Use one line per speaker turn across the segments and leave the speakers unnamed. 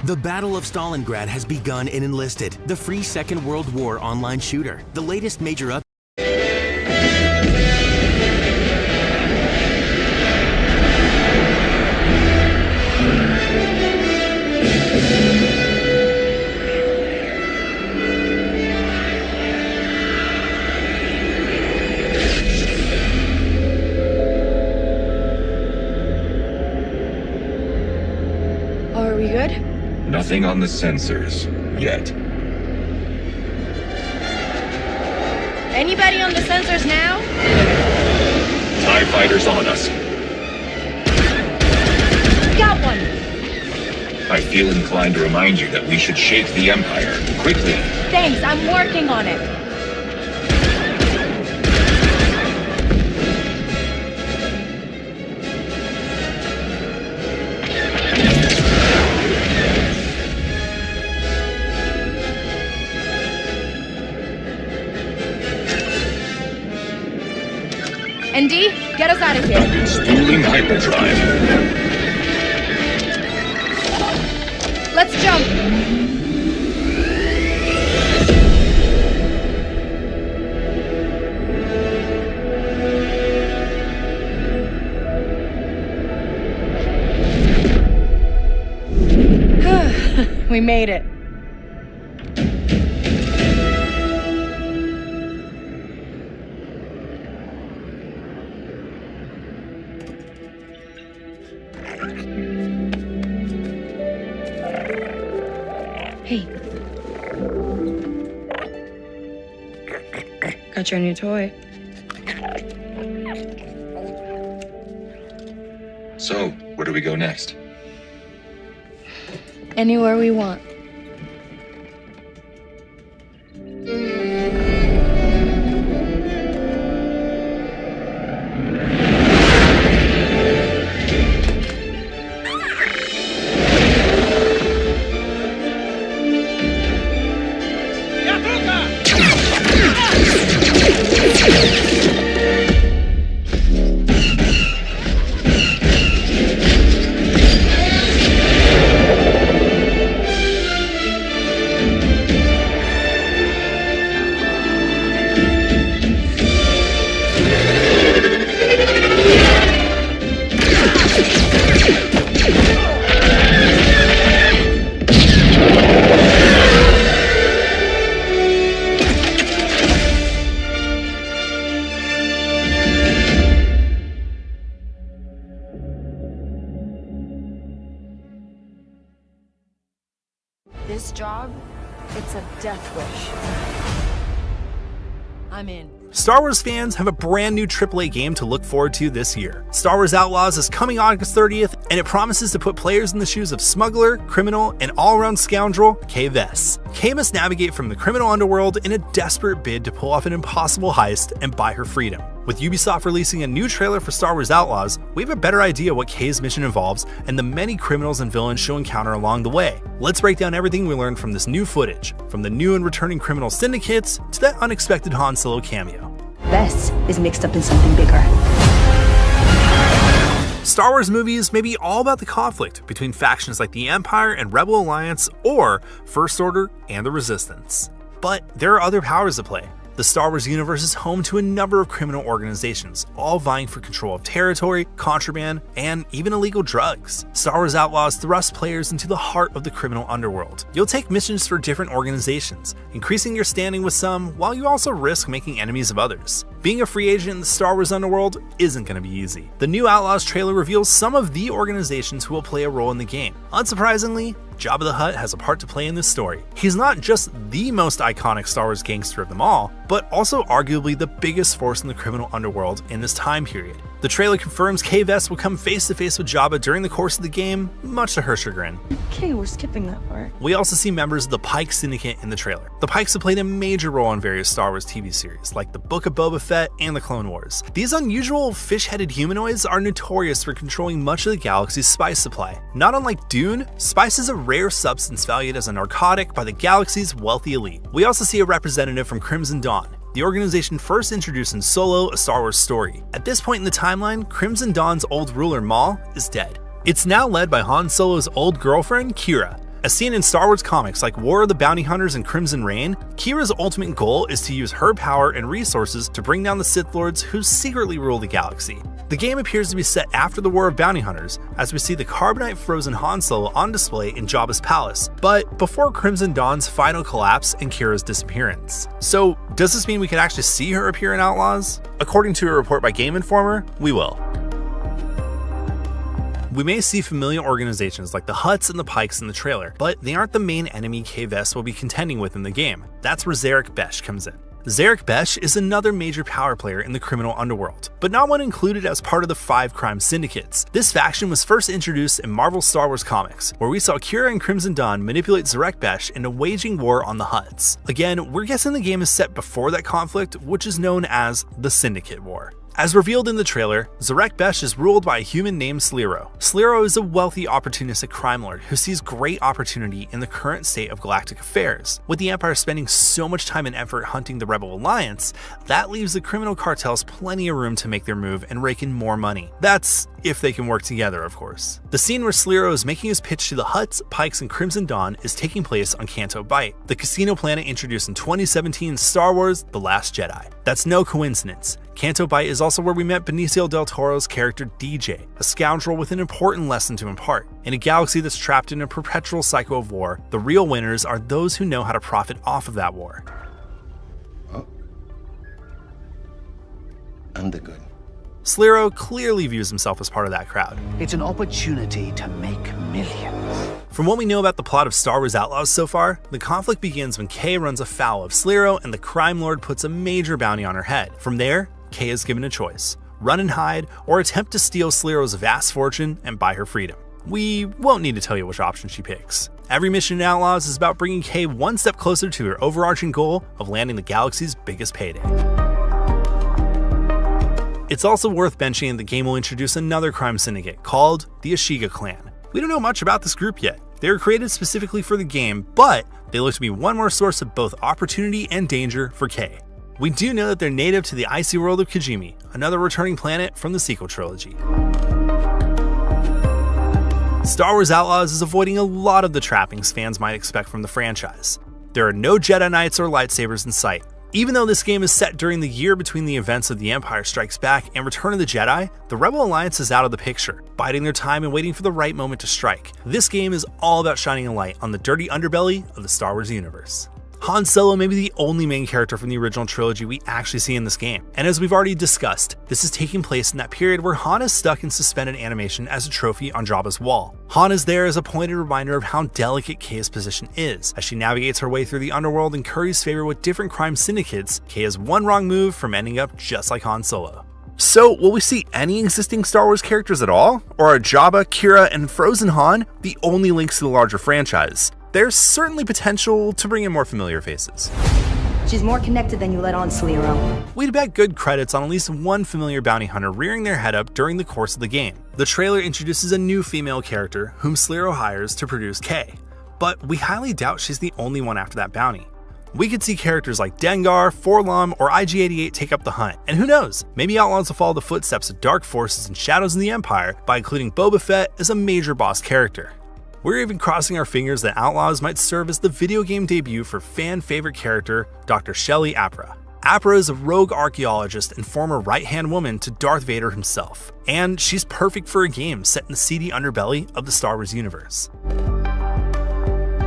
The Battle of Stalingrad has begun in Enlisted, the free Second World War online shooter. The latest major update.
Are we good?
Nothing on the sensors, yet.
Anybody on the sensors now?
TIE fighters on us.
Got one!
I feel inclined to remind you that we should shake the Empire, quickly.
Thanks, I'm working on it. ND, get us out of here.
Installing hyperdrive.
Let's jump. We made it. Hey. Got your new toy.
So, where do we go next?
Anywhere we want. This job, it's a death wish. I'm in.
Star Wars fans have a brand new AAA game to look forward to this year. Star Wars Outlaws is coming August 30th, and it promises to put players in the shoes of smuggler, criminal, and all-around scoundrel Kay Vess. Kay must navigate from the criminal underworld in a desperate bid to pull off an impossible heist and buy her freedom. With Ubisoft releasing a new trailer for Star Wars Outlaws, we have a better idea what Kay's mission involves and the many criminals and villains she'll encounter along the way. Let's break down everything we learned from this new footage, from the new and returning criminal syndicates to that unexpected Han Solo cameo.
Vess is mixed up in something bigger.
Star Wars movies may be all about the conflict between factions like the Empire and Rebel Alliance, or First Order and the Resistance. But there are other powers at play. The Star Wars universe is home to a number of criminal organizations, all vying for control of territory, contraband, and even illegal drugs. Star Wars Outlaws thrusts players into the heart of the criminal underworld. You'll take missions for different organizations, increasing your standing with some, while you also risk making enemies of others. Being a free agent in the Star Wars underworld isn't going to be easy. The new Outlaws trailer reveals some of the organizations who will play a role in the game. Unsurprisingly, Jabba the Hutt has a part to play in this story. He's not just the most iconic Star Wars gangster of them all, but also arguably the biggest force in the criminal underworld in this time period. The trailer confirms Kay Vess will come face to face with Jabba during the course of the game, much to her chagrin.
Okay, we're skipping that part.
We also see members of the Pike Syndicate in the trailer. The Pikes have played a major role in various Star Wars TV series, like The Book of Boba Fett and The Clone Wars. These unusual fish-headed humanoids are notorious for controlling much of the galaxy's spice supply. Not unlike Dune, spice is a rare substance valued as a narcotic by the galaxy's wealthy elite. We also see a representative from Crimson Dawn, the organization first introduced in Solo: A Star Wars Story. At this point in the timeline, Crimson Dawn's old ruler Maul is dead. It's now led by Han Solo's old girlfriend, Kira. As seen in Star Wars comics like War of the Bounty Hunters and Crimson Reign, Qi'ra's ultimate goal is to use her power and resources to bring down the Sith Lords who secretly rule the galaxy. The game appears to be set after the War of Bounty Hunters, as we see the carbonite frozen Han Solo on display in Jabba's palace, but before Crimson Dawn's final collapse and Qi'ra's disappearance. So, does this mean we could actually see her appear in Outlaws? According to a report by Game Informer, we will. We may see familiar organizations like the Hutts and the Pikes in the trailer, but they aren't the main enemy K-Vess will be contending with in the game. That's where Zarek Besh comes in. Zarek Besh is another major power player in the criminal underworld, but not one included as part of the 5 crime syndicates. This faction was first introduced in Marvel's Star Wars comics, where we saw Qi'ra and Crimson Dawn manipulate Zarek Besh into waging war on the Hutts. Again, we're guessing the game is set before that conflict, which is known as the Syndicate War. As revealed in the trailer, Zarek Besh is ruled by a human named Sliro. Sliro is a wealthy, opportunistic crime lord who sees great opportunity in the current state of galactic affairs. With the Empire spending so much time and effort hunting the Rebel Alliance, that leaves the criminal cartels plenty of room to make their move and rake in more money. That's if they can work together, of course. The scene where Sliro is making his pitch to the Hutts, Pikes, and Crimson Dawn is taking place on Canto Bight, the casino planet introduced in 2017's Star Wars: The Last Jedi. That's no coincidence. Canto Bight is also where we met Benicio del Toro's character DJ, a scoundrel with an important lesson to impart. In a galaxy that's trapped in a perpetual cycle of war, the real winners are those who know how to profit off of that war.
Oh. I'm the good.
Sliro clearly views himself as part of that crowd.
It's an opportunity to make millions.
From what we know about the plot of Star Wars Outlaws so far, the conflict begins when Kay runs afoul of Sliro and the crime lord puts a major bounty on her head. From there, Kay is given a choice: run and hide, or attempt to steal Sliro's vast fortune and buy her freedom. We won't need to tell you which option she picks. Every mission in Outlaws is about bringing Kay one step closer to her overarching goal of landing the galaxy's biggest payday. It's also worth mentioning the game will introduce another crime syndicate called the Ashiga Clan. We don't know much about this group yet. They were created specifically for the game, but they look to be one more source of both opportunity and danger for Kay. We do know that they're native to the icy world of Kijimi, another returning planet from the sequel trilogy. Star Wars Outlaws is avoiding a lot of the trappings fans might expect from the franchise. There are no Jedi Knights or lightsabers in sight. Even though this game is set during the year between the events of The Empire Strikes Back and Return of the Jedi, the Rebel Alliance is out of the picture, biding their time and waiting for the right moment to strike. This game is all about shining a light on the dirty underbelly of the Star Wars universe. Han Solo may be the only main character from the original trilogy we actually see in this game, and as we've already discussed, this is taking place in that period where Han is stuck in suspended animation as a trophy on Jabba's wall. Han is there as a pointed reminder of how delicate Kay's position is. As she navigates her way through the underworld and curries favor with different crime syndicates, Kay has one wrong move from ending up just like Han Solo. So, will we see any existing Star Wars characters at all? Or are Jabba, Qi'ra, and Frozen Han the only links to the larger franchise? There's certainly potential to bring in more familiar faces.
She's more connected than you let on, Sliro.
We'd bet good credits on at least one familiar bounty hunter rearing their head up during the course of the game. The trailer introduces a new female character whom Sliro hires to produce Kay, but we highly doubt she's the only one after that bounty. We could see characters like Dengar, 4-LOM, or IG-88 take up the hunt, and who knows, maybe Outlaws will follow the footsteps of dark forces and shadows in the Empire by including Boba Fett as a major boss character. We're even crossing our fingers that Outlaws might serve as the video game debut for fan-favorite character Dr. Shelley Apra. Apra is a rogue archaeologist and former right-hand woman to Darth Vader himself, and she's perfect for a game set in the seedy underbelly of the Star Wars universe.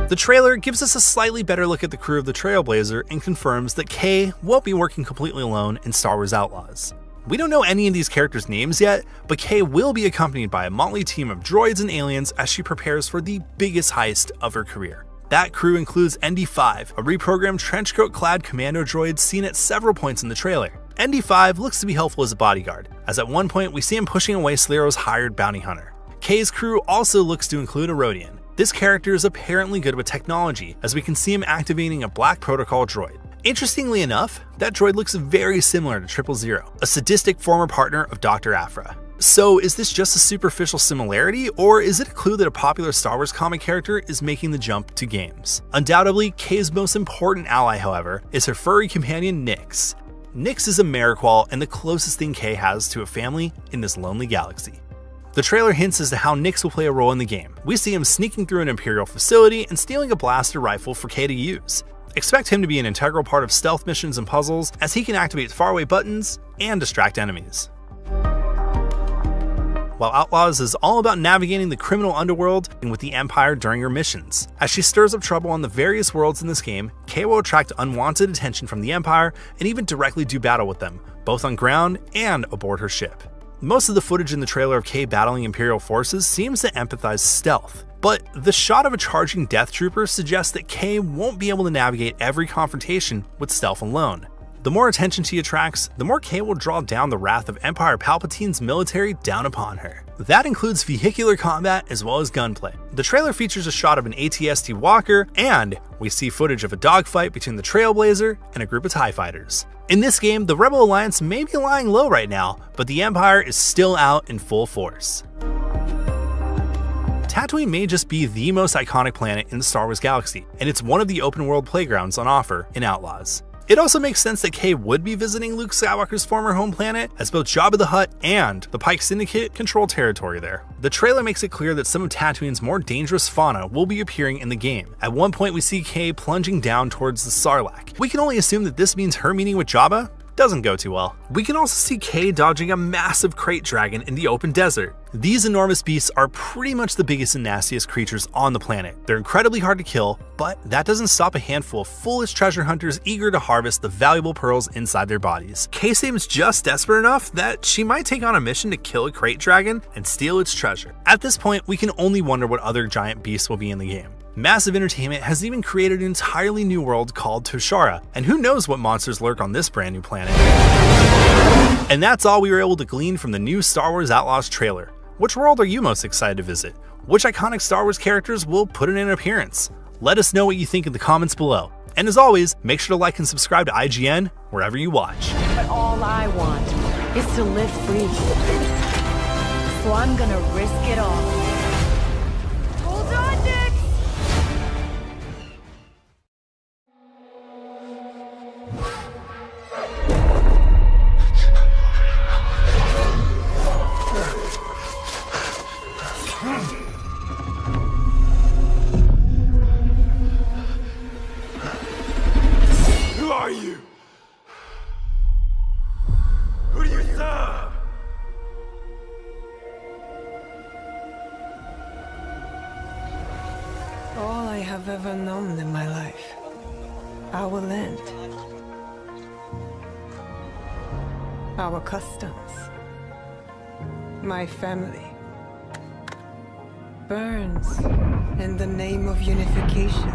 The trailer gives us a slightly better look at the crew of the Trailblazer and confirms that Kay won't be working completely alone in Star Wars Outlaws. We don't know any of these characters' names yet, but Kay will be accompanied by a motley team of droids and aliens as she prepares for the biggest heist of her career. That crew includes ND5, a reprogrammed trenchcoat-clad commando droid seen at several points in the trailer. ND5 looks to be helpful as a bodyguard, as at one point we see him pushing away Sliro's hired bounty hunter. Kay's crew also looks to include a Rodian. This character is apparently good with technology, as we can see him activating a Black Protocol droid. Interestingly enough, that droid looks very similar to 000, a sadistic former partner of Dr. Aphra. So is this just a superficial similarity, or is it a clue that a popular Star Wars comic character is making the jump to games? Undoubtedly, Kay's most important ally, however, is her furry companion Nix. Nix is a Mariqual and the closest thing Kay has to a family in this lonely galaxy. The trailer hints as to how Nix will play a role in the game. We see him sneaking through an Imperial facility and stealing a blaster rifle for Kay to use. Expect him to be an integral part of stealth missions and puzzles, as he can activate faraway buttons and distract enemies. While Outlaws is all about navigating the criminal underworld and with the Empire during her missions. As she stirs up trouble on the various worlds in this game, Kay will attract unwanted attention from the Empire and even directly do battle with them, both on ground and aboard her ship. Most of the footage in the trailer of Kay battling Imperial forces seems to empathize stealth, but the shot of a charging Death Trooper suggests that Kay won't be able to navigate every confrontation with stealth alone. The more attention she attracts, the more Kay will draw down the wrath of Empire Palpatine's military down upon her. That includes vehicular combat as well as gunplay. The trailer features a shot of an AT-ST Walker, and we see footage of a dogfight between the Trailblazer and a group of TIE fighters. In this game, the Rebel Alliance may be lying low right now, but the Empire is still out in full force. Tatooine may just be the most iconic planet in the Star Wars galaxy, and it's one of the open world playgrounds on offer in Outlaws. It also makes sense that Kay would be visiting Luke Skywalker's former home planet, as both Jabba the Hutt and the Pike Syndicate control territory there. The trailer makes it clear that some of Tatooine's more dangerous fauna will be appearing in the game. At one point we see Kay plunging down towards the Sarlacc. We can only assume that this means her meeting with Jabba doesn't go too well. We can also see Kay dodging a massive crate dragon in the open desert. These enormous beasts are pretty much the biggest and nastiest creatures on the planet. They're incredibly hard to kill, but that doesn't stop a handful of foolish treasure hunters eager to harvest the valuable pearls inside their bodies. Kay seems just desperate enough that she might take on a mission to kill a crate dragon and steal its treasure. At this point, we can only wonder what other giant beasts will be in the game. Massive Entertainment has even created an entirely new world called Toshara, and who knows what monsters lurk on this brand new planet. And that's all we were able to glean from the new Star Wars Outlaws trailer. Which world are you most excited to visit? Which iconic Star Wars characters will put in an appearance? Let us know what you think in the comments below. And as always, make sure to like and subscribe to IGN wherever you watch.
But all I want is to live free. So I'm gonna risk it all. Hold on, Nix!
Who are you? Who do you serve?
All I have ever known in my life. Our land. Our customs. My family. Burns in the name of unification.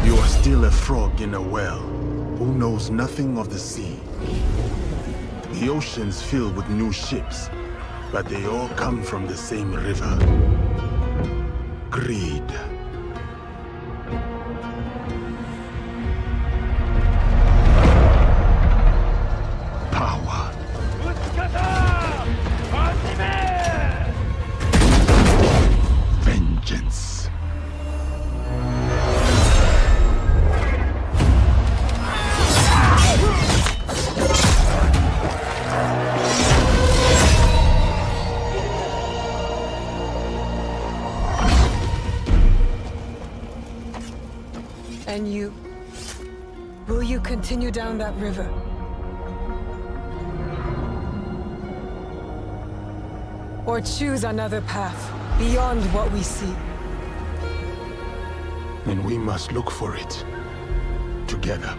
You are still a frog in a well who knows nothing of the sea. The ocean's filled with new ships, but they all come from the same river. Greed. Power. Vengeance.
And you? Will you continue down that river? Or choose another path beyond what we see?
And we must look for it together.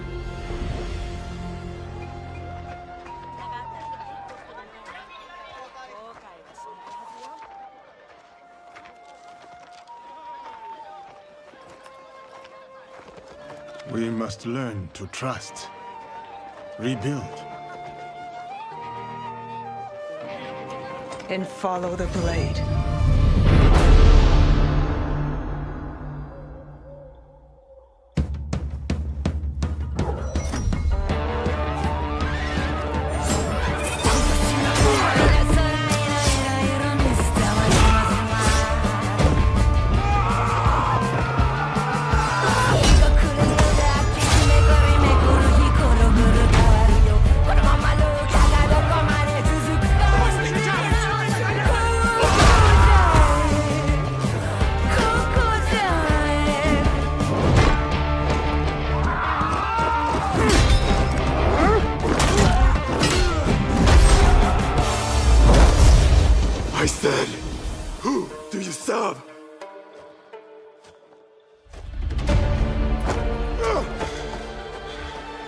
We must learn to trust, rebuild.
And follow the blade.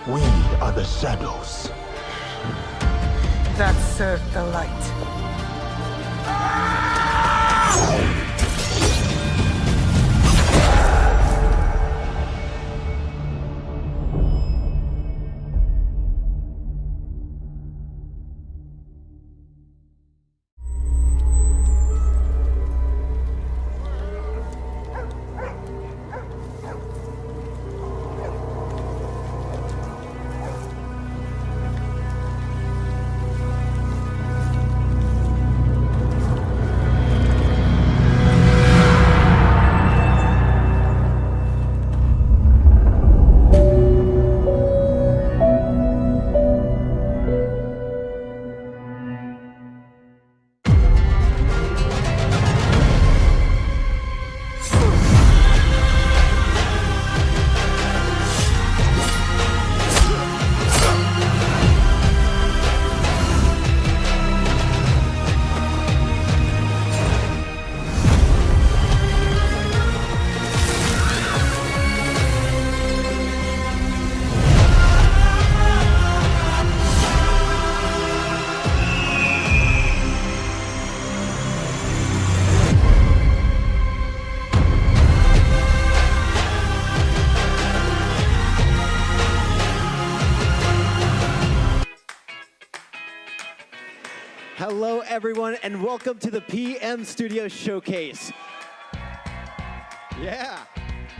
We are the shadows.
That served the light.
Hello, everyone, and welcome to the PM Studios Showcase. Yeah.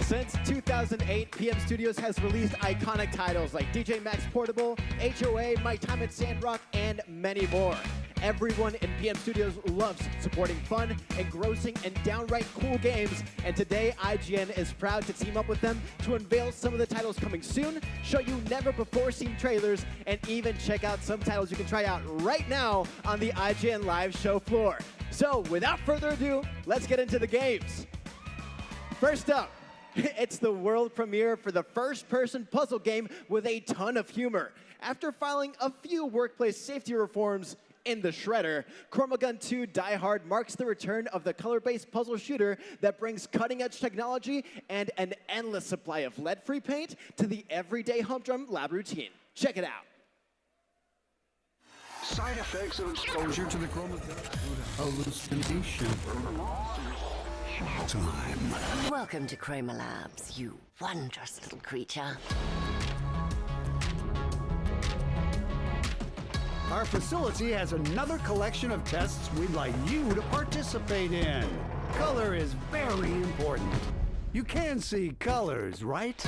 Since 2008, PM Studios has released iconic titles like DJ Max Portable, HOA, My Time at Sandrock, and many more. Everyone in PM Studios loves supporting fun, engrossing, and downright cool games, and today IGN is proud to team up with them to unveil some of the titles coming soon, show you never-before-seen trailers, and even check out some titles you can try out right now on the IGN Live show floor. So, without further ado, let's get into the games. First up, it's the world premiere for the first-person puzzle game with a ton of humor. After filing a few workplace safety reforms in the Shredder, Chromagun 2 Die Hard marks the return of the color-based puzzle shooter that brings cutting-edge technology and an endless supply of lead-free paint to the everyday humdrum lab routine. Check it out.
Side effects of exposure to the chromagun. Hallucination. Time.
Welcome to Chroma Labs, you wondrous little creature.
Our facility has another collection of tests we'd like you to participate in. Color is very important. You can see colors, right?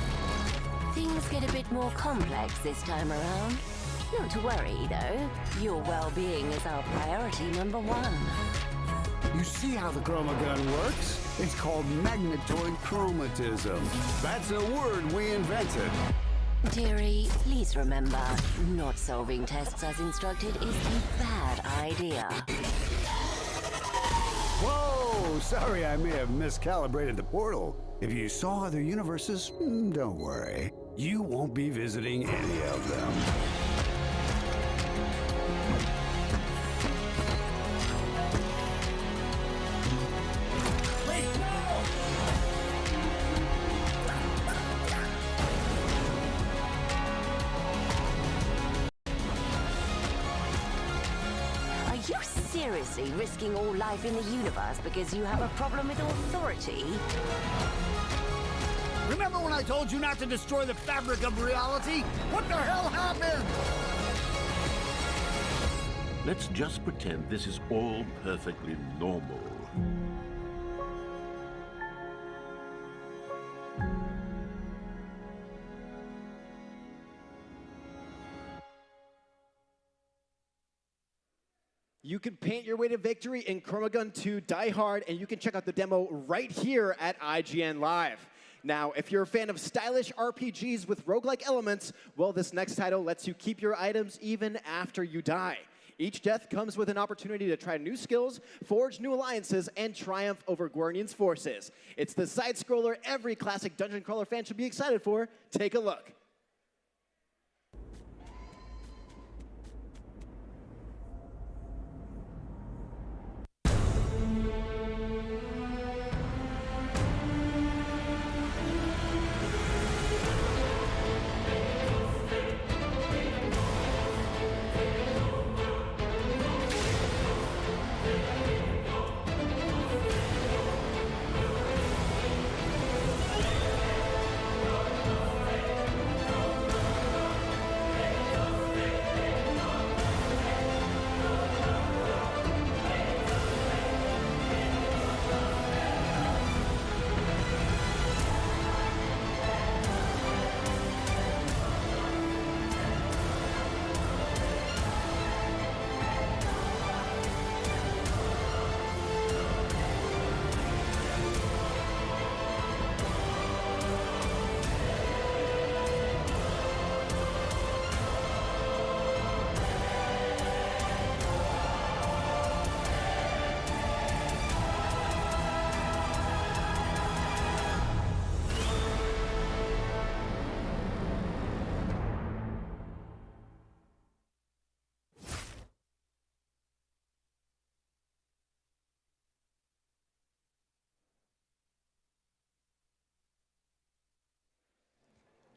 Things get a bit more complex this time around. Not to worry, though. Your well-being is our priority #1.
You see how the chromagun works? It's called magnetoid chromatism. That's a word we invented.
Dearie, please remember, not solving tests as instructed is a bad idea.
Whoa, sorry I may have miscalibrated the portal. If you saw other universes, don't worry. You won't be visiting any of them.
Seriously risking all life in the universe because you have a problem with authority?
Remember when I told you not to destroy the fabric of reality? What the hell happened?
Let's just pretend this is all perfectly normal.
You can paint your way to victory in Chromagun 2 Die Hard, and you can check out the demo right here at IGN Live. Now, if you're a fan of stylish RPGs with roguelike elements, well, this next title lets you keep your items even after you die. Each death comes with an opportunity to try new skills, forge new alliances, and triumph over Guardian's forces. It's the side-scroller every classic dungeon crawler fan should be excited for. Take a look.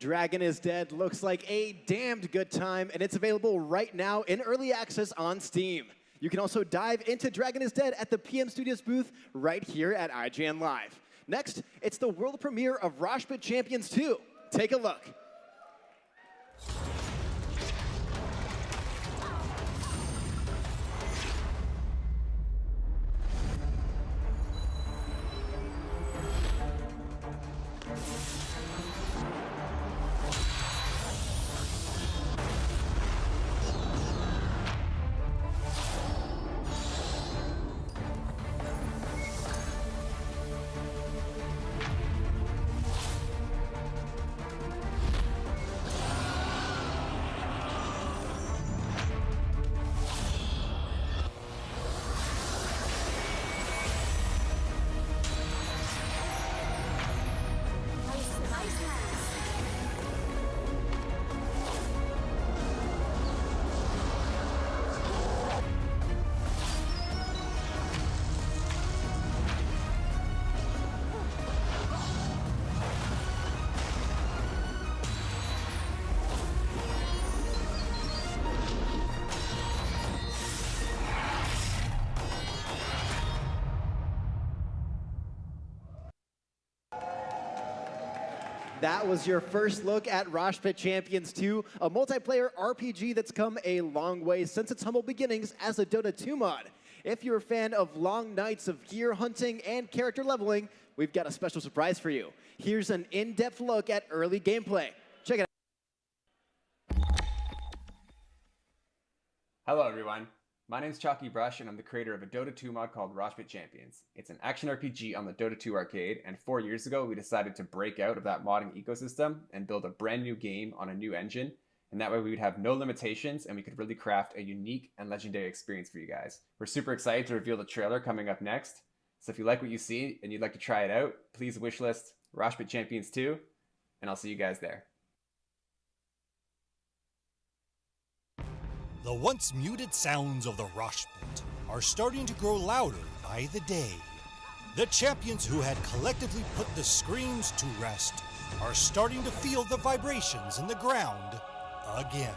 Dragon is Dead looks like a damned good time, and it's available right now in early access on Steam. You can also dive into Dragon is Dead at the PM Studios booth right here at IGN Live. Next, it's the world premiere of Roshpit Champions 2. Take a look. That was your first look at Roshpit Champions 2, a multiplayer RPG that's come a long way since its humble beginnings as a Dota 2 mod. If you're a fan of long nights of gear hunting and character leveling, we've got a special surprise for you. Here's an in-depth look at early gameplay. Check it out.
Hello everyone, my name is Chalky Brush and I'm the creator of a Dota 2 mod called Roshpit Champions. It's an action RPG on the Dota 2 arcade, and 4 years ago we decided to break out of that modding ecosystem and build a brand new game on a new engine, and that way we would have no limitations and we could really craft a unique and legendary experience for you guys. We're super excited to reveal the trailer coming up next, so if you like what you see and you'd like to try it out, please wishlist Roshpit Champions 2, and I'll see you guys there.
The once muted sounds of the Roshpit are starting to grow louder by the day. The champions who had collectively put the screams to rest are starting to feel the vibrations in the ground again.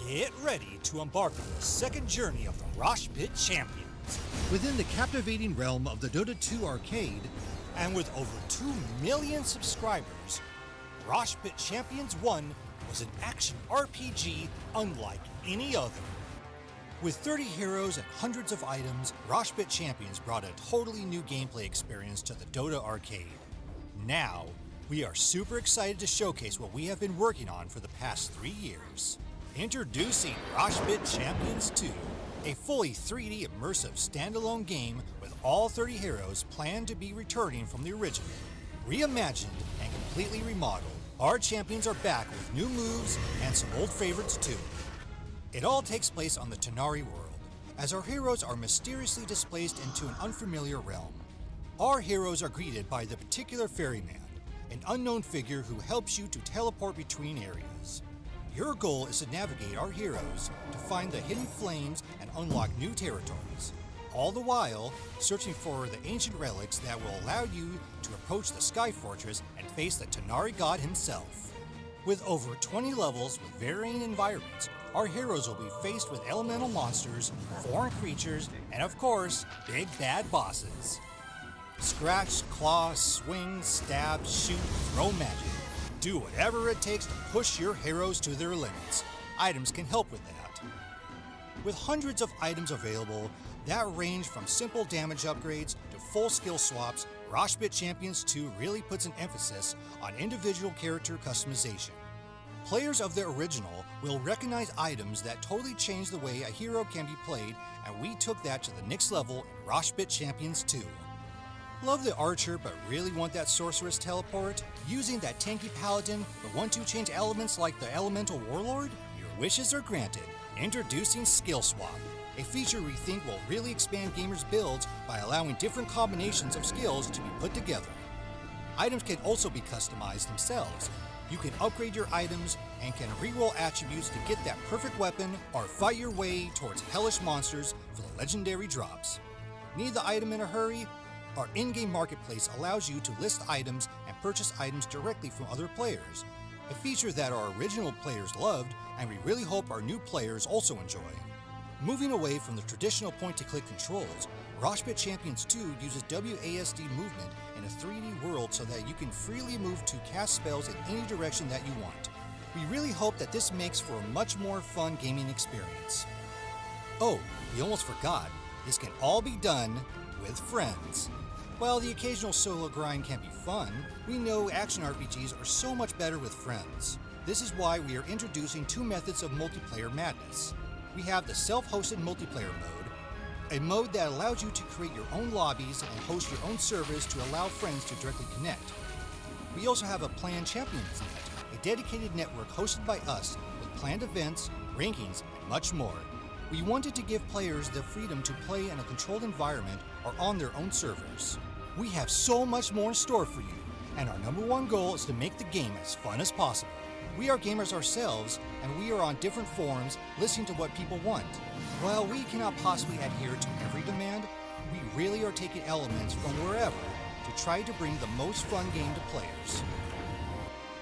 Get ready to embark on the second journey of the Roshpit Champions. Within the captivating realm of the Dota 2 arcade, and with over 2 million subscribers, Roshpit Champions 1 was an action RPG unlike any other. With 30 heroes and hundreds of items, Roshpit Champions brought a totally new gameplay experience to the Dota arcade. Now, we are super excited to showcase what we have been working on for the past 3 years. Introducing Roshpit Champions 2, a fully 3D immersive standalone game with all 30 heroes planned to be returning from the original. Reimagined and completely remodeled, our champions are back with new moves and some old favorites too. It all takes place on the Tanar'ri world, as our heroes are mysteriously displaced into an unfamiliar realm. Our heroes are greeted by the particular ferryman, an unknown figure who helps you to teleport between areas. Your goal is to navigate our heroes to find the hidden flames and unlock new territories, all the while searching for the ancient relics that will allow you to approach the Sky Fortress and face the Tanar'ri god himself. With over 20 levels with varying environments, our heroes will be faced with elemental monsters, foreign creatures, and of course, big bad bosses. Scratch, claw, swing, stab, shoot, throw magic. Do whatever it takes to push your heroes to their limits. Items can help with that. With hundreds of items available that range from simple damage upgrades to full skill swaps, Roshpit Champions 2 really puts an emphasis on individual character customization. Players of the original will recognize items that totally change the way a hero can be played, and we took that to the next level in Roshpit Champions 2. Love the archer but really want that sorceress teleport? Using that tanky paladin but want to change elements like the elemental warlord? Your wishes are granted. Introducing Skill Swap, a feature we think will really expand gamers' builds by allowing different combinations of skills to be put together. Items can also be customized themselves. You can upgrade your items and can reroll attributes to get that perfect weapon or fight your way towards hellish monsters for the legendary drops. Need the item in a hurry? Our in-game marketplace allows you to list items and purchase items directly from other players, a feature that our original players loved and we really hope our new players also enjoy. Moving away from the traditional point-to-click controls, Roshbit Champions 2 uses WASD movement in a 3D world so that you can freely move to cast spells in any direction that you want. We really hope that this makes for a much more fun gaming experience. Oh, we almost forgot, this can all be done with friends. While the occasional solo grind can be fun, we know action RPGs are so much better with friends. This is why we are introducing two methods of multiplayer madness. We have the self-hosted multiplayer mode, a mode that allows you to create your own lobbies and host your own servers to allow friends to directly connect. We also have a planned Champions Net, a dedicated network hosted by us with planned events, rankings, and much more. We wanted to give players the freedom to play in a controlled environment or on their own servers. We have so much more in store for you, and our #1 goal is to make the game as fun as possible. We are gamers ourselves, and we are on different forums listening to what people want. While we cannot possibly adhere to every demand, we really are taking elements from wherever to try to bring the most fun game to players.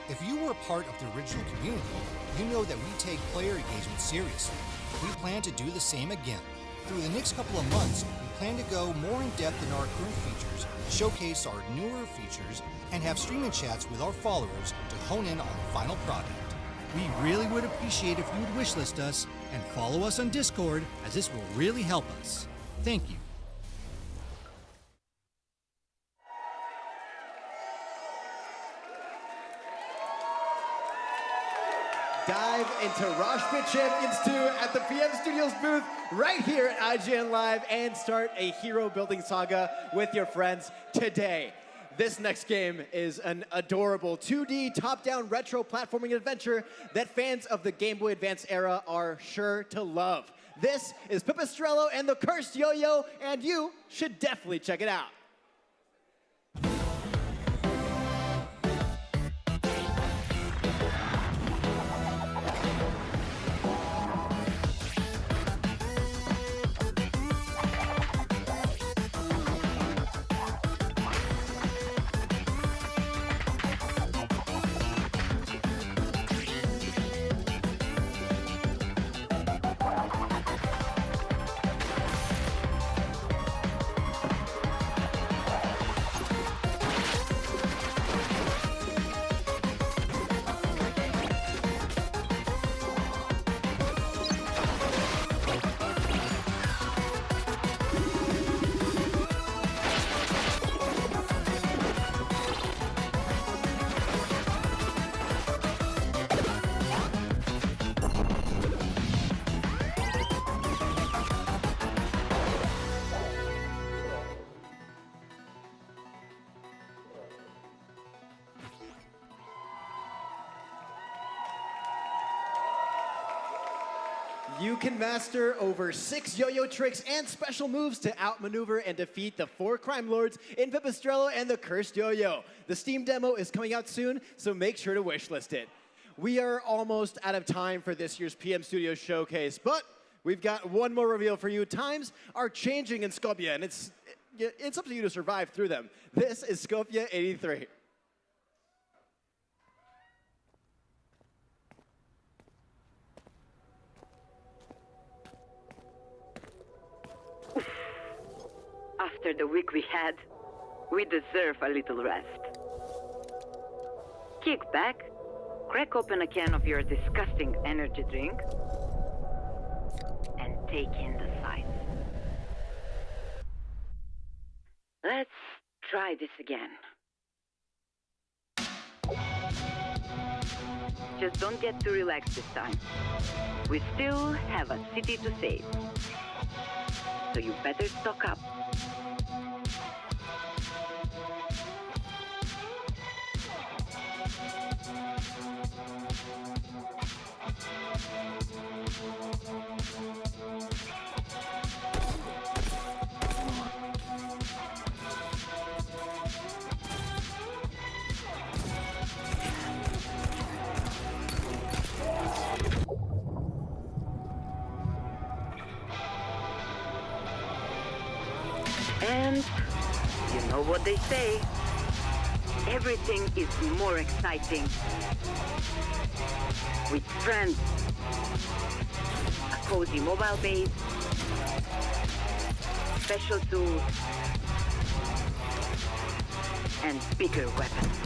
If you were a part of the original community, you know that we take player engagement seriously. We plan to do the same again. Through the next couple of months, we plan to go more in depth in our current features, showcase our newer features, and have streaming chats with our followers to hone in on the final product. We really would appreciate if you would wishlist us and follow us on Discord, as this will really help us. Thank you.
Dive into Roshbit Champions 2 at the PM Studios booth right here at IGN Live and start a hero building saga with your friends today. This next game is an adorable 2D top-down retro platforming adventure that fans of the Game Boy Advance era are sure to love. This is Pipistrello and the Cursed Yo-Yo, and you should definitely check it out. You can master over 6 yo-yo tricks and special moves to outmaneuver and defeat the 4 crime lords in Pipistrello and the Cursed Yo-Yo. The Steam demo is coming out soon, so make sure to wishlist it. We are almost out of time for this year's PM Studios Showcase, but we've got one more reveal for you. Times are changing in Skopje, and it's up to you to survive through them. This is Skopje 83.
After the week we had, we deserve a little rest. Kick back, crack open a can of your disgusting energy drink, and take in the sights. Let's try this again. Just don't get too relaxed this time. We still have a city to save. So you better stock up. And you know what they say, everything is more exciting. With friends, a cozy mobile base, special tools, and bigger weapons.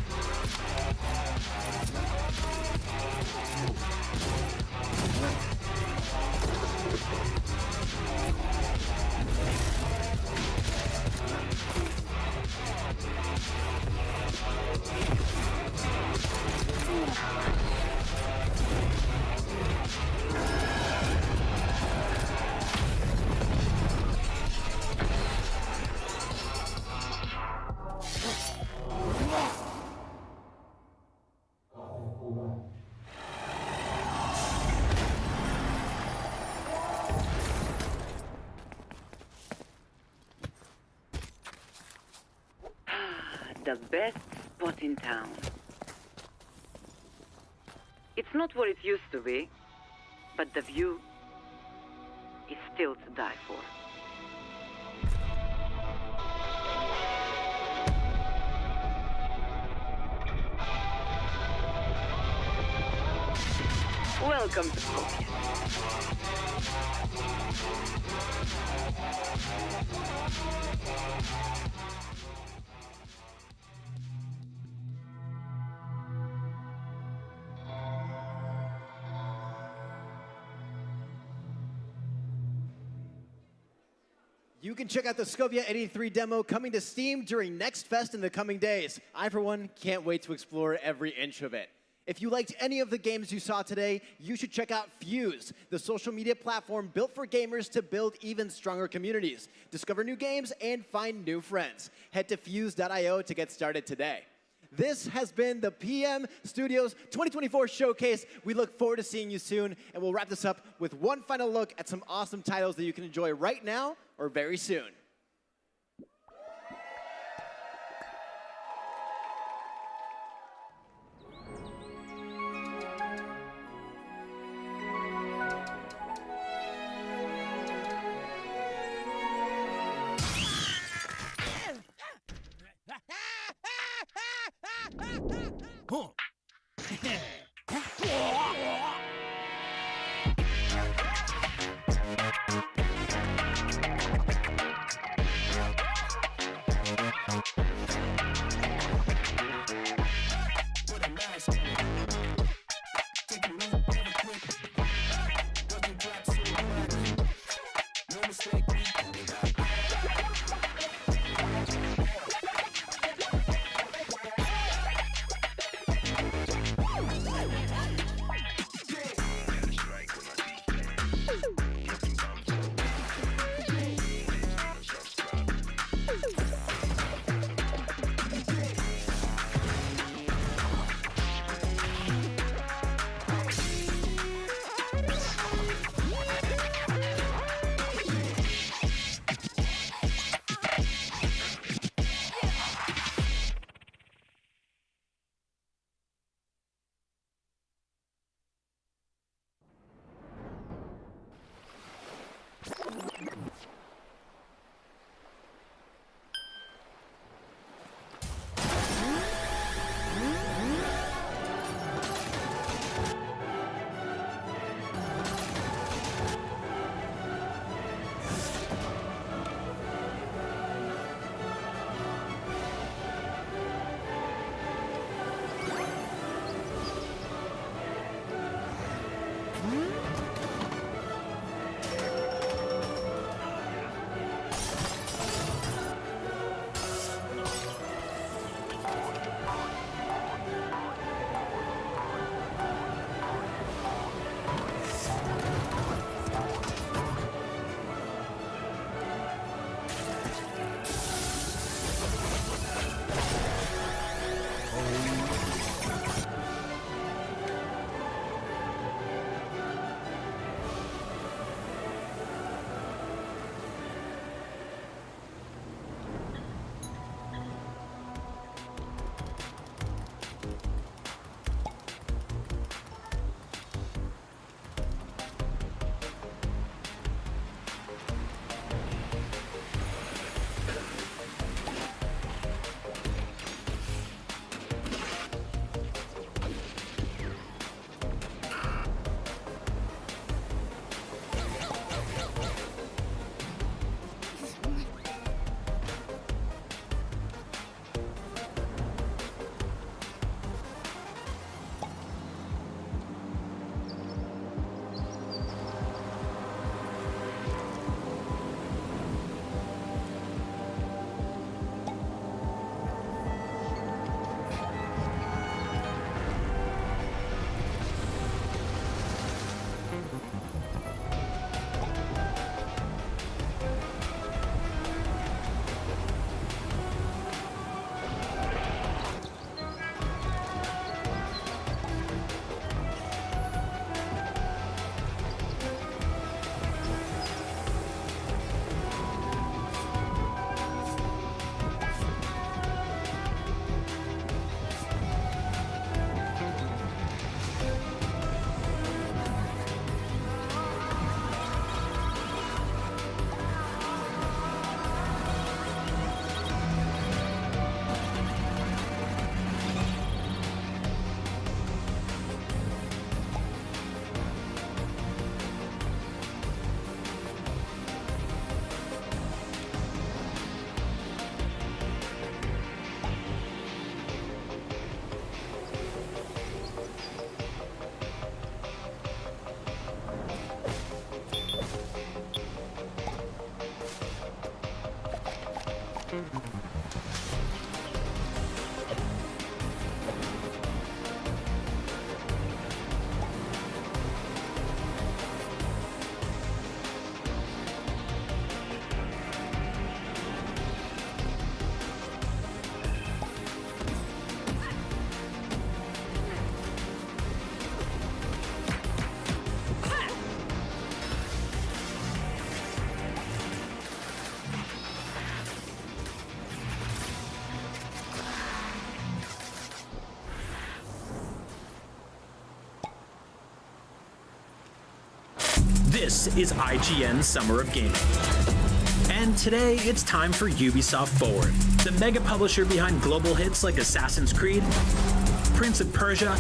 The best spot in town. It's not what it used to be, but the view is still to die for. Welcome to Skopje.
You can check out the Skopje 83 demo coming to Steam during Next Fest in the coming days. I, for one, can't wait to explore every inch of it. If you liked any of the games you saw today, you should check out Fuse, the social media platform built for gamers to build even stronger communities, discover new games, and find new friends. Head to fuse.io to get started today. This has been the PM Studios 2024 Showcase. We look forward to seeing you soon, and we'll wrap this up with one final look at some awesome titles that you can enjoy right now or very soon.
This is IGN Summer of Gaming. And today, it's time for Ubisoft Forward, the mega publisher behind global hits like Assassin's Creed, Prince of Persia,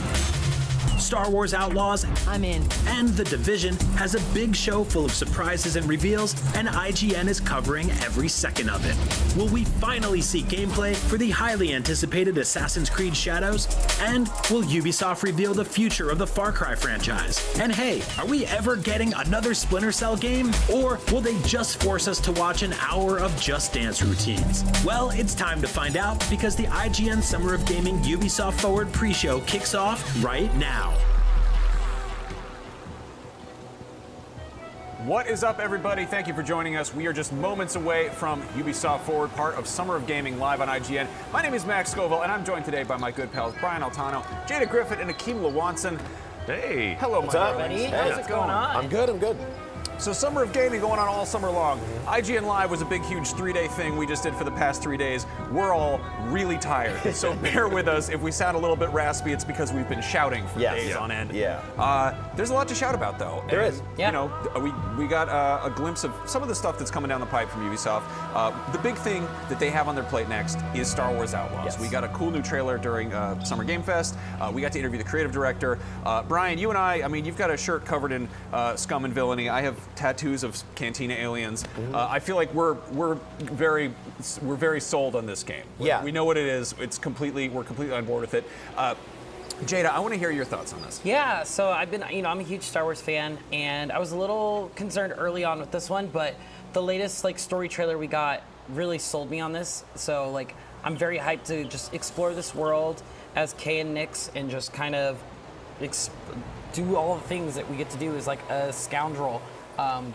Star Wars Outlaws,
I'm in.
And The Division has a big show full of surprises and reveals, and IGN is covering every second of it. Will we finally see gameplay for the highly anticipated Assassin's Creed Shadows? And will Ubisoft reveal the future of the Far Cry franchise? And hey, are we ever getting another Splinter Cell game? Or will they just force us to watch an hour of Just Dance routines? Well, it's time to find out, because the IGN Summer of Gaming Ubisoft Forward pre-show kicks off right now.
What is up, everybody? Thank you for joining us. We are just moments away from Ubisoft Forward, part of Summer of Gaming live on IGN. My name is Max Scoville, and I'm joined today by my good pals Brian Altano, Jada Griffith, and Akeem Lewanson.
Hey.
Hello,
What's
my
up,
darlings.
buddy?
How's
What's
it going?
I'm good, I'm good.
So Summer of Gaming going on all summer long. IGN Live was a big, huge 3-day thing we just did for the past 3 days. We're all really tired, so bear with us. If we sound a little bit raspy, it's because we've been shouting for days on end. There's a lot to shout about, though.
There is.
You know, we got a glimpse of some of the stuff that's coming down the pipe from Ubisoft. The big thing that they have on their plate next is Star Wars Outlaws. We got a cool new trailer during Summer Game Fest. We got to interview the creative director. Brian, you and I mean, you've got a shirt covered in scum and villainy. I have tattoos of Cantina aliens. I feel like we're very sold on this game. We know what it is. We're completely on board with it. Jada, I want to hear your thoughts on this.
Yeah, so I'm a huge Star Wars fan, and I was a little concerned early on with this one, but the latest story trailer we got really sold me on this. So I'm very hyped to just explore this world as Kay and Nix and just kind of do all the things that we get to do as a scoundrel.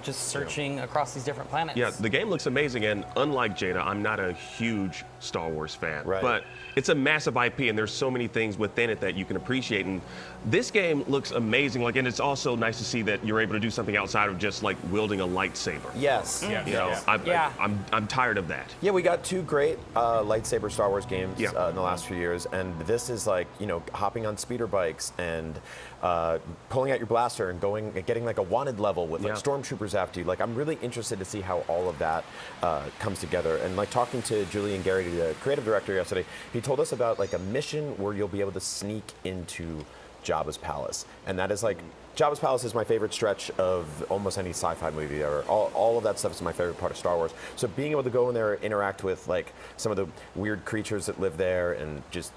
Just searching across these different planets.
Yeah, the game looks amazing, and unlike Jada, I'm not a huge Star Wars fan. But it's a massive IP, and there's so many things within it that you can appreciate. And this game looks amazing, and it's also nice to see that you're able to do something outside of just wielding a lightsaber.
Yes.
I'm tired of that.
Yeah, we got 2 great lightsaber Star Wars games in the last few years, and this is hopping on speeder bikes and pulling out your blaster and getting a wanted level with stormtroopers after you. I'm really interested to see how all of that comes together. And talking to Julian Garrity, the creative director, yesterday, he told us about a mission where you'll be able to sneak into Jabba's palace, and that is Jabba's palace is my favorite stretch of almost any sci-fi movie ever. All of that stuff is my favorite part of Star Wars. So being able to go in there, interact with some of the weird creatures that live there, and just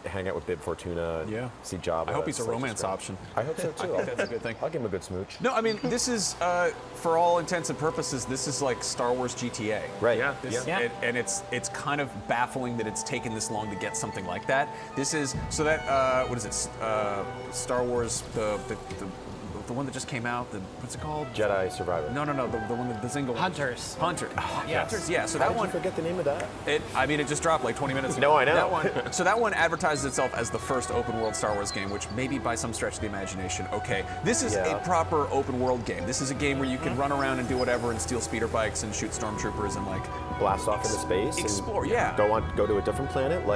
hang out with Bib Fortuna, and see Jabba.
I hope he's a romance option.
I hope so too.
I think that's a good thing.
I'll give him a good smooch.
No, I mean, this is, for all intents and purposes, this is like Star Wars GTA.
Right.
And it's kind of baffling that it's taken this long to get something like that. This is, so that, what is it, Star Wars, the one that just came out, what's it called?
Jedi Survivor.
No, the one that the single.
Hunters.
Hunters, yeah. So
How
that
did
one.
you forget the name of that?
It just dropped 20 minutes ago.
No, I know.
That one, so that one advertises itself as the first open world Star Wars game, which maybe by some stretch of the imagination, okay. This is a proper open world game. This is a game where you can run around and do whatever and steal speeder bikes and shoot stormtroopers and
blast off into space.
Explore,
and go to a different planet.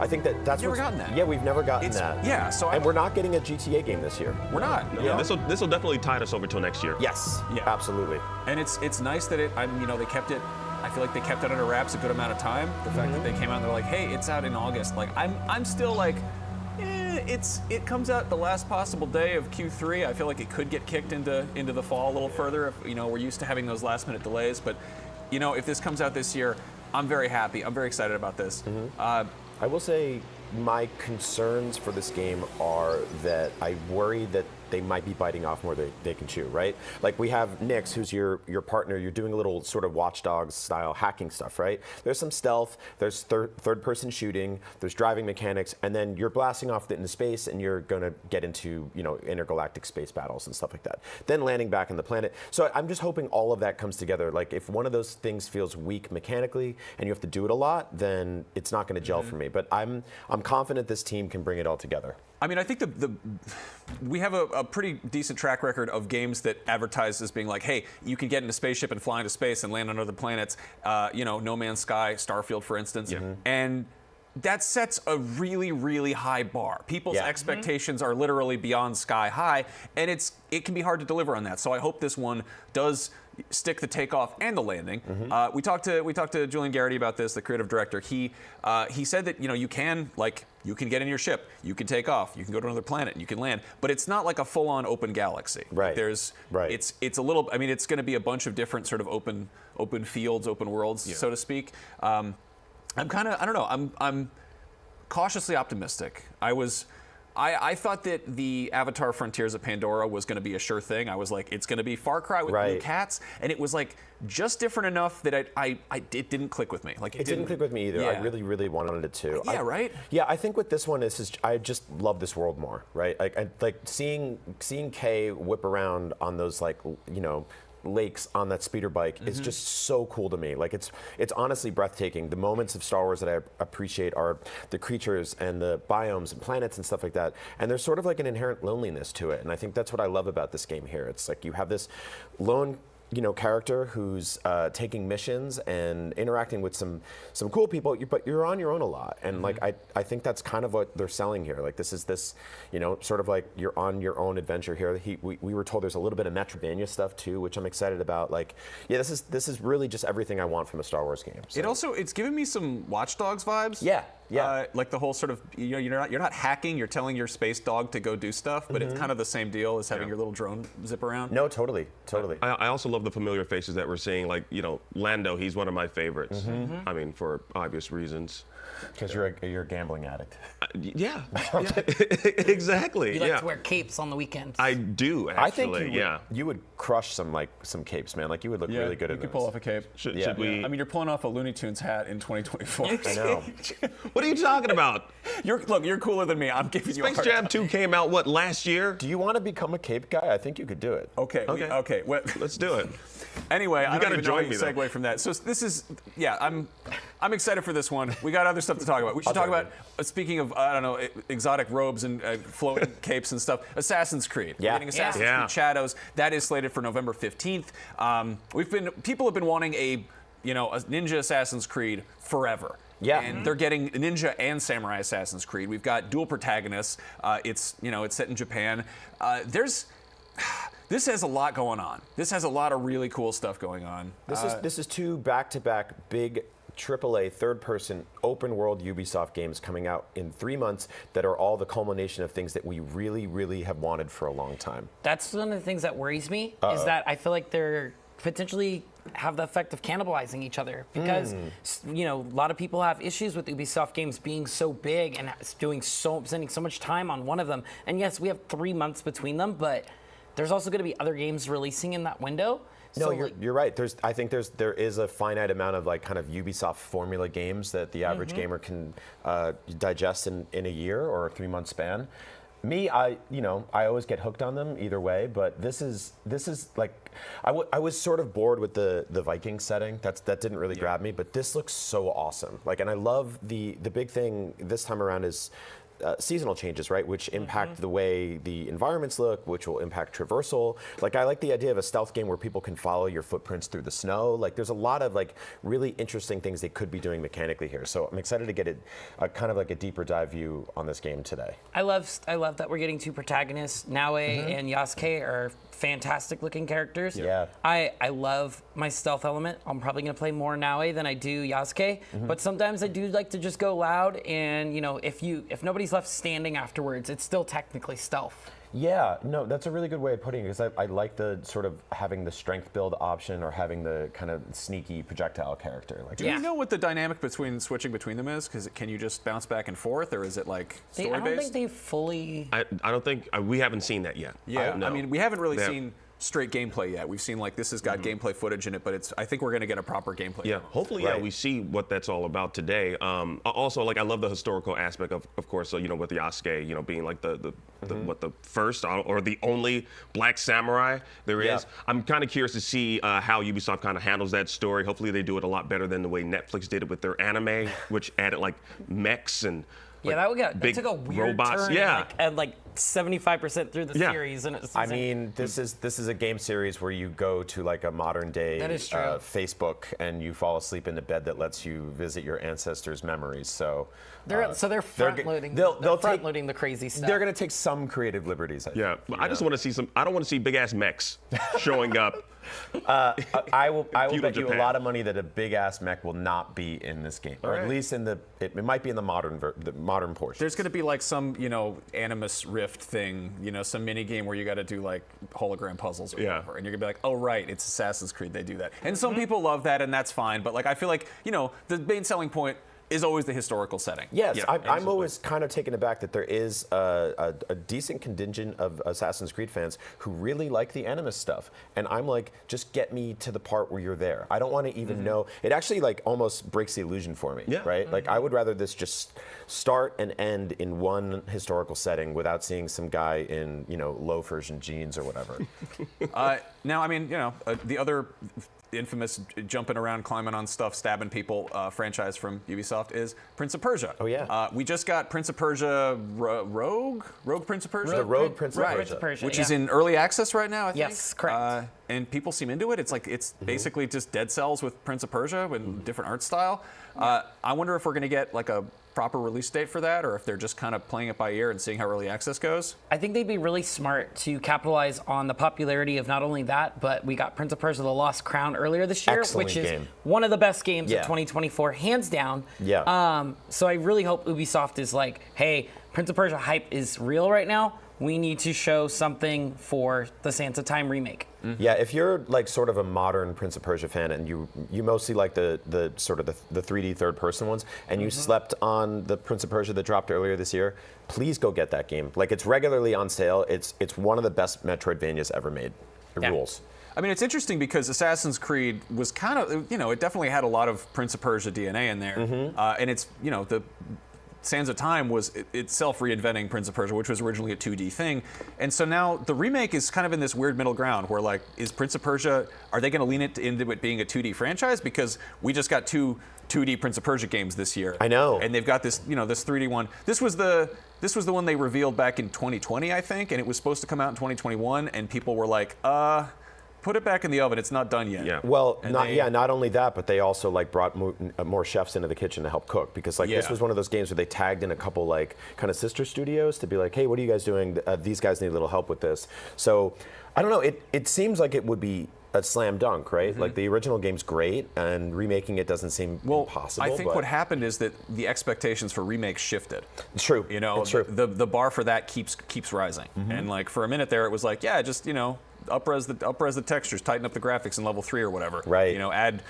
I think that's
never gotten that.
Yeah, we've never gotten that.
Yeah, so
and we're not getting a GTA game this year.
We're not.
Yeah, this will definitely tide us over till next year.
Yes. Yeah. Absolutely.
And it's nice that they kept it. I feel like they kept it under wraps a good amount of time. The fact that they came out and they're like, hey, it's out in August. I'm still it comes out the last possible day of Q3. I feel like it could get kicked into the fall a little further. If we're used to having those last minute delays, but if this comes out this year, I'm very happy. I'm very excited about this.
I will say my concerns for this game are that I worry that they might be biting off more than they can chew, right? Like we have Nyx, who's your partner. You're doing a little sort of Watch Dogs style hacking stuff, right? There's some stealth, there's third person shooting, there's driving mechanics, and then you're blasting off into space, and you're going to get into, you know, intergalactic space battles and stuff like that. Then landing back on the planet. So I'm just hoping all of that comes together. Like if one of those things feels weak mechanically and you have to do it a lot, then it's not going to gel for me. But I'm confident this team can bring it all together.
I mean, I think we have a pretty decent track record of games that advertise as being like, hey, you can get in a spaceship and fly into space and land on other planets. You know, No Man's Sky, Starfield, for instance. And that sets a really, really high bar. People's expectations are literally beyond sky high, and it can be hard to deliver on that. So I hope this one does stick the takeoff and the landing. We talked to Julian Garrity about this, the creative director. He said that, you know, you can get in your ship, you can take off, you can go to another planet, and you can land, but it's not like a full-on open galaxy.
Right.
It's a little. I mean, it's going to be a bunch of different sort of open fields, open worlds, so to speak. I don't know. I'm cautiously optimistic. I thought that the Avatar Frontiers of Pandora was going to be a sure thing. I was like, it's going to be Far Cry with blue cats, and it was like just different enough that it didn't click with me. Like
it didn't click with me either.
Yeah.
I really, really wanted it to.
Right?
Yeah, I think with this one is I just love this world more, right? Like seeing Kay whip around on those, like, you know, lakes on that speeder bike is just so cool to me. Like it's honestly breathtaking. The moments of Star Wars that I appreciate are the creatures and the biomes and planets and stuff like that. And there's sort of like an inherent loneliness to it. And I think that's what I love about this game here. It's like you have this lone, you know, character who's taking missions and interacting with some cool people, but you're on your own a lot. And like I think that's kind of what they're selling here. Like this, you know, sort of like you're on your own adventure here. We were told there's a little bit of Metroidvania stuff too, which I'm excited about. Like, yeah, this is really just everything I want from a Star Wars game. So.
It's giving me some Watch Dogs vibes.
Yeah.
Like the whole sort of, you know, you're not hacking, you're telling your space dog to go do stuff, but it's kind of the same deal as having your little drone zip around.
No, totally.
I also love the familiar faces that we're seeing. Like, you know, Lando, he's one of my favorites. I mean, for obvious reasons.
Because you're a gambling addict.
Yeah. Exactly.
You like to wear capes on the weekends.
I do, actually.
I think you would crush some capes, man. Like you would look really good in
you could pull off a cape.
Should we?
I mean, you're pulling off a Looney Tunes hat in 2024.
I know.
What are you talking about?
You're cooler than me. I'm giving you a
Space Jam 2 came out, last year?
Do you want to become a cape guy? I think you could do it.
Okay. Well,
let's do it.
Anyway, I don't even know how you
though.
segue from that. So this is, I'm excited for this one. We got other stuff to talk about. We should talk about, speaking of, I don't know, exotic robes and floating capes and stuff, Assassin's Creed.
Yeah.
Getting Assassin's Creed Shadows. That is slated for November 15th. People have been wanting a Ninja Assassin's Creed forever.
Yeah.
And they're getting Ninja and Samurai Assassin's Creed. We've got dual protagonists. It's set in Japan. This has a lot going on. This has a lot of really cool stuff going on.
This is two back-to-back big AAA third-person open-world Ubisoft games coming out in 3 months that are all the culmination of things that we really, really have wanted for a long time.
That's one of the things that worries me, is that I feel like they're potentially have the effect of cannibalizing each other because a lot of people have issues with Ubisoft games being so big and spending so much time on one of them. And yes, we have 3 months between them, but there's also going to be other games releasing in that window.
No, you're right. I think there is a finite amount of kind of Ubisoft formula games that the average gamer can digest in a year or a 3 month span. Me, I always get hooked on them either way, but this is like I was sort of bored with the Viking setting. That didn't really grab me, but this looks so awesome. And I love the big thing this time around is seasonal changes, right? Which impact the way the environments look, which will impact traversal. I like the idea of a stealth game where people can follow your footprints through the snow. There's a lot of really interesting things they could be doing mechanically here. So I'm excited to get kind of a deeper dive view on this game today.
I love that we're getting two protagonists. Naue and Yasuke are fantastic looking characters.
Yeah.
I love my stealth element. I'm probably going to play more Naue than I do Yasuke, but sometimes I do like to just go loud and if nobody's left standing afterwards, it's still technically stealth.
Yeah, no, that's a really good way of putting it, because I like the sort of having the strength build option or having the kind of sneaky projectile character. Like,
do you know what the dynamic between switching between them is? Because can you just bounce back and forth, or is it like story-based?
I don't think they fully...
I don't think, we haven't seen that yet.
Yeah,
no.
I mean, we haven't really seen straight gameplay yet. We've seen like this has got gameplay footage in it, but I think we're going to get a proper gameplay.
Yeah, hopefully, we see what that's all about today. Also, like I love the historical aspect of course. So with the Yasuke, being like the first or the only black samurai there is. I'm kind of curious to see how Ubisoft kind of handles that story. Hopefully, they do it a lot better than the way Netflix did it with their anime, which added like mechs and.
That took a weird
robots.
turn.
Yeah,
at like 75% through the series, and it's.
I mean, this is a game series where you go to like a modern day Facebook, and you fall asleep in a bed that lets you visit your ancestors' memories. So
they're front loading. They'll front loading the crazy stuff.
They're going to take some creative liberties.
I just want to see some. I don't want to see big ass mechs showing up.
I will bet you
Japan.
a lot of money that a big ass mech will not be in this game, or at least in it might be in the modern portion.
There's going to be like some Animus Rift thing, some mini game where you got to do like hologram puzzles or whatever, and you're gonna be like, oh right, it's Assassin's Creed, they do that, and some people love that, and that's fine, but like I feel like the main selling point is always the historical setting.
Yes, I'm always kind of taken aback that there is a decent contingent of Assassin's Creed fans who really like the Animus stuff. And I'm like, just get me to the part where you're there. I don't want to even know. It actually like almost breaks the illusion for me, right? Like I would rather this just start and end in one historical setting without seeing some guy in, loafers and jeans or whatever.
Now, I mean, the other infamous jumping around, climbing on stuff, stabbing people franchise from Ubisoft is Prince of Persia.
Oh yeah.
We just got Prince of Persia Rogue Prince of Persia.
The Rogue Prince of Persia.
Which is in early access right now, I think.
Yes, correct.
And people seem into it. It's like basically just Dead Cells with Prince of Persia with different art style. I wonder if we're going to get like a proper release date for that, or if they're just kind of playing it by ear and seeing how early access goes.
I think they'd be really smart to capitalize on the popularity of not only that, but we got Prince of Persia: The Lost Crown earlier this year, which is one of the best games of 2024, hands down.
Yeah.
So I really hope Ubisoft is like, hey, Prince of Persia hype is real right now. We need to show something for the Sands of Time remake.
Yeah, if you're like sort of a modern Prince of Persia fan and you mostly like the sort of the 3D third person ones, and you slept on the Prince of Persia that dropped earlier this year, please go get that game. Like it's regularly on sale. It's one of the best Metroidvanias ever made. It rules.
I mean, it's interesting because Assassin's Creed was kind of, it definitely had a lot of Prince of Persia DNA in there, and it's, the Sands of Time was itself reinventing Prince of Persia, which was originally a 2D thing. And so now the remake is kind of in this weird middle ground where, like, is Prince of Persia, are they going to lean it into it being a 2D franchise? Because we just got two 2D Prince of Persia games this year.
I know.
And they've got this, this 3D one. This was the one they revealed back in 2020, I think, and it was supposed to come out in 2021, and people were like, put it back in the oven. It's not done yet.
Yeah. Well, not only that, but they also like brought more chefs into the kitchen to help cook, because like this was one of those games where they tagged in a couple like kind of sister studios to be like, hey, what are you guys doing? These guys need a little help with this. So I don't know. It seems like it would be a slam dunk, right? Like the original game's great, and remaking it doesn't seem impossible.
I think what happened is that the expectations for remakes shifted.
It's true.
It's true. The bar for that keeps rising. And like for a minute there, it was like, just up-res the textures, tighten up the graphics in level 3 or whatever.
Right.
Add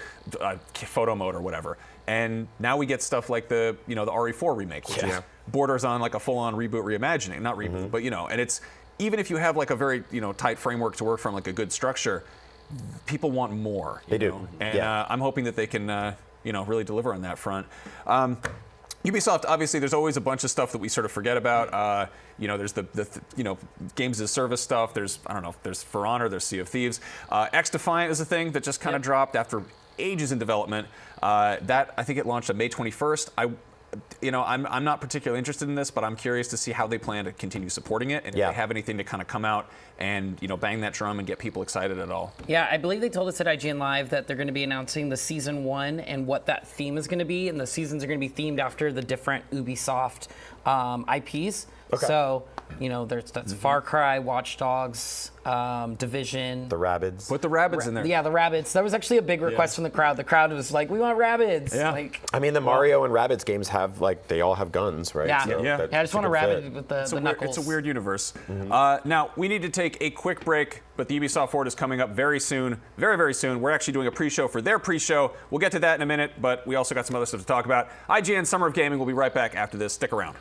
photo mode or whatever. And now we get stuff like the the RE4 remake, which is borders on like a full-on reboot reimagining, not reboot, but and it's even if you have like a very tight framework to work from, like a good structure, people want more.
They do.
And I'm hoping that they can really deliver on that front. Ubisoft, obviously, there's always a bunch of stuff that we sort of forget about. There's the games as a service stuff. There's there's For Honor. There's Sea of Thieves. XDefiant is a thing that just kind of dropped after ages in development. That I think it launched on May 21st. I'm not particularly interested in this, but I'm curious to see how they plan to continue supporting it, and if they have anything to kind of come out and bang that drum and get people excited at all.
Yeah, I believe they told us at IGN Live that they're going to be announcing the season 1 and what that theme is going to be, and the seasons are going to be themed after the different Ubisoft IPs.
Okay.
So, that's Far Cry, Watch Dogs, Division.
The Rabbids.
Put the Rabbids in there.
Yeah, the Rabbids. That was actually a big request from the crowd. The crowd was like, we want Rabbids.
Yeah.
I mean, the Mario and Rabbids games have, they all have guns, right?
Yeah.
So
I just want a Rabbid with the knuckles.
It's a weird universe. Now, we need to take a quick break, but the Ubisoft Forward is coming up very soon. Very, very soon. We're actually doing a pre-show for their pre-show. We'll get to that in a minute, but we also got some other stuff to talk about. IGN Summer of Gaming will be right back after this. Stick around.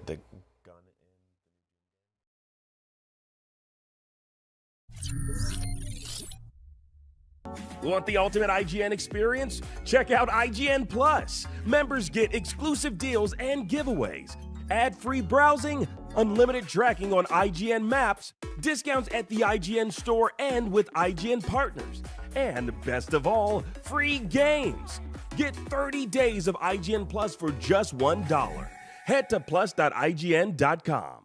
The gun
Want the ultimate IGN experience? Check out IGN Plus. Members get exclusive deals and giveaways, ad-free browsing, unlimited tracking on IGN Maps, discounts at the IGN store and with IGN partners, and best of all, free games. Get 30 days of IGN Plus for just $1. Head to plus.ign.com.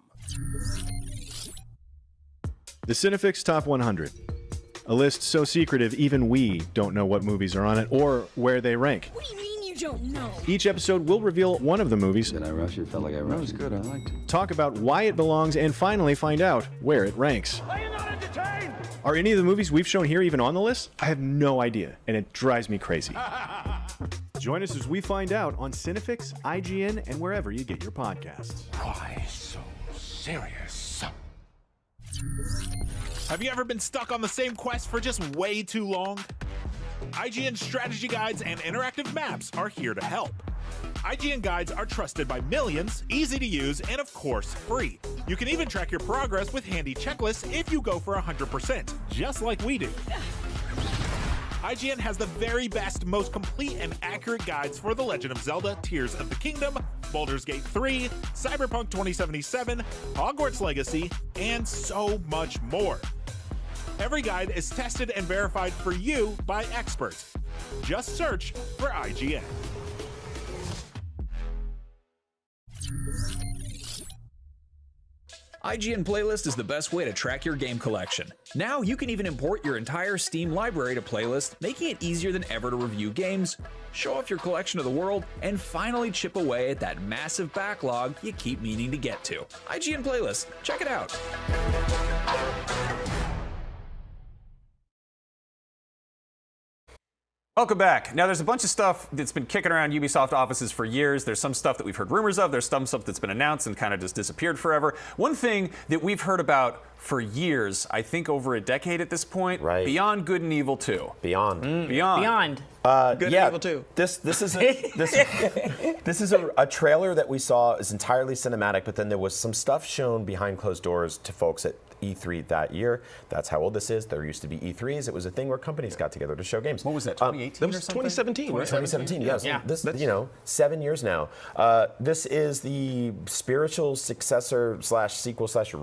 The Cinefix Top 100. A list so secretive even we don't know what movies are on it or where they rank.
What do you mean you don't know?
Each episode will reveal one of the movies.
Did I rush it? Felt like I rushed. That was good. I liked it.
Talk about why it belongs and finally find out where it ranks.
Are you not entertained?
Are any of the movies we've shown here even on the list? I have no idea, and it drives me crazy. Join us as we find out on Cinefix, IGN, and wherever you get your podcasts.
Why so serious?
Have you ever been stuck on the same quest for just way too long? IGN strategy guides and interactive maps are here to help. IGN guides are trusted by millions, easy to use, and of course, free. You can even track your progress with handy checklists if you go for 100%, just like we do. IGN has the very best, most complete and accurate guides for The Legend of Zelda Tears of the Kingdom, Baldur's Gate 3, Cyberpunk 2077, Hogwarts Legacy, and so much more. Every guide is tested and verified for you by experts. Just search for IGN.
IGN Playlist is the best way to track your game collection. Now you can even import your entire Steam library to Playlist, making it easier than ever to review games, show off your collection to the world, and finally chip away at that massive backlog you keep meaning to get to. IGN Playlist, check it out.
Welcome back. Now, there's a bunch of stuff that's been kicking around Ubisoft offices for years. There's some stuff that we've heard rumors of. There's some stuff that's been announced and kind of just disappeared forever. One thing that we've heard about for years, I think over a decade at this point, Beyond Good and Evil 2.
Beyond.
Beyond.
Good
and Evil 2.
This is a trailer that we saw is entirely cinematic, but then there was some stuff shown behind closed doors to folks at E3 that year. That's how old this is. There used to be E3s. It was a thing where companies got together to show games.
What was that, 2018
that was
or something?
2017, right? 2017, yes.
Yeah.
This, 7 years now. This is the spiritual successor slash sequel slash,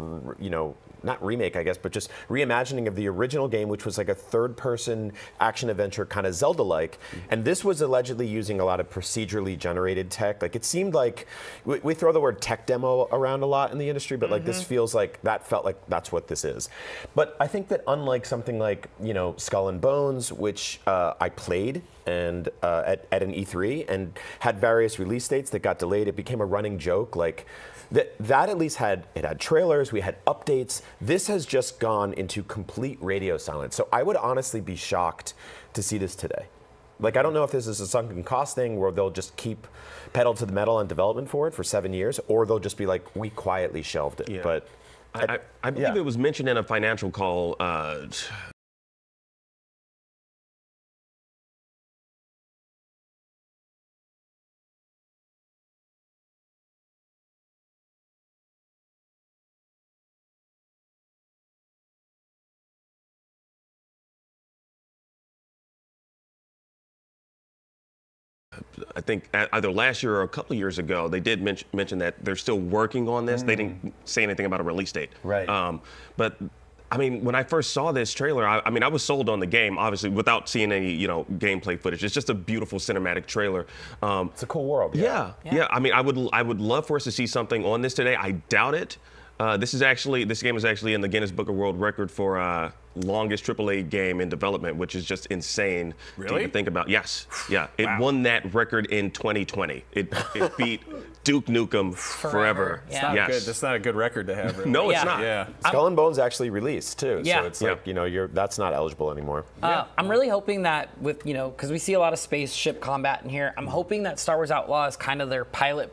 not remake, I guess, but just reimagining of the original game, which was like a third-person action-adventure kind of Zelda-like. And this was allegedly using a lot of procedurally generated tech. Like, it seemed like, we throw the word tech demo around a lot in the industry, but like this feels like, that felt like that's what this is. But I think that unlike something like, Skull and Bones, which I played, and at an E3 and had various release dates that got delayed, it became a running joke. Like, that at least had trailers, we had updates. This has just gone into complete radio silence. So I would honestly be shocked to see this today. Like, I don't know if this is a sunken cost thing where they'll just keep pedal to the metal on development for it for 7 years, or they'll just be like, we quietly shelved it.
Yeah.
But
I believe it was mentioned in a financial call. I think either last year or a couple of years ago, they did mention that they're still working on this. They didn't say anything about a release date.
Right.
But I mean, when I first saw this trailer, I mean, I was sold on the game, obviously, without seeing any, gameplay footage. It's just a beautiful cinematic trailer.
It's a cool world.
Yeah. I mean, I would love for us to see something on this today. I doubt it. This game is actually in the Guinness Book of World Record for longest AAA game in development, which is just insane to even think about. Yes, yeah, it won that record in 2020. It beat Duke Nukem Forever.
Yeah. Good. That's not a good record to have. Really.
No, it's not.
Yeah.
Skull and Bones actually released too,
Yeah.
so it's like that's not eligible anymore.
I'm really hoping that with because we see a lot of spaceship combat in here. I'm hoping that Star Wars Outlaw is kind of their pilot